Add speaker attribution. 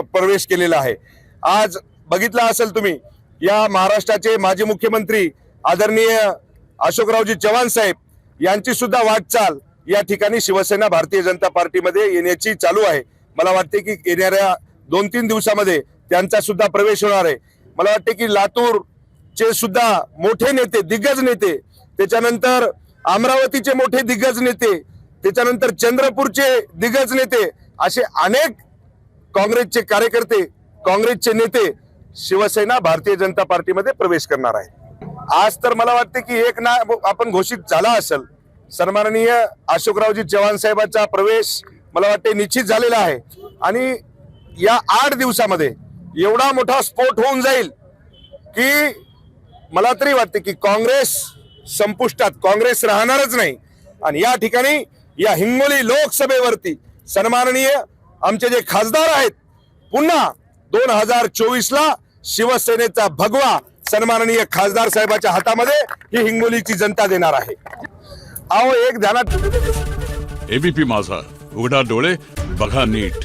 Speaker 1: प्रवेश केलेला आहे। आज बघितलं असेल तुम्ही, या महाराष्ट्राचे माजी मुख्यमंत्री आदरणीय अशोकरावजी चव्हाण साहेब यांची सुद्धा वाटचाल या ठिकाणी शिवसेना भारतीय जनता पार्टीमध्ये येण्याची चालू आहे। मला वाटते की येणाऱ्या 2-3 दिवसामध्ये त्यांचा सुद्धा प्रवेश होणार आहे। मला वाटते की लातूरचे सुद्धा मोठे नेते, दिग्गज नेते, त्याच्यानंतर अमरावतीचे मोठे दिग्गज नेते, त्याच्यानंतर चंद्रपूरचे दिग्गज नेते, असे अनेक काँग्रेसचे कार्यकर्ते, काँग्रेसचे नेते शिवसेना भारतीय जनता पार्टीमध्ये प्रवेश करणार आहे। आज तर मला वाटते की एक नाव आपण घोषित झाला असेल, सन्माननीय अशोकरावजी चव्हाण साहेबांचा प्रवेश मला वाटते निश्चित झालेला आहे आणि या 8 दिवसामध्ये एवढा मोठा स्फोट होऊन जाईल की मला तरी वाटते की काँग्रेस संपुष्टात, काँग्रेस राहणारच नाही। आणि या ठिकाणी या हिंगोली लोकसभेवरती सन्माननीय आमचे जे खासदार आहेत, पुन्हा 2024 ला शिवसेनेचा भगवा सन्माननीय खासदार साहेबांच्या हातामध्ये ही हिंगोलीची जनता देणार आहे। आओ एक ध्यानात।
Speaker 2: एबीपी माझा, उघडा डोळे बघा नीट।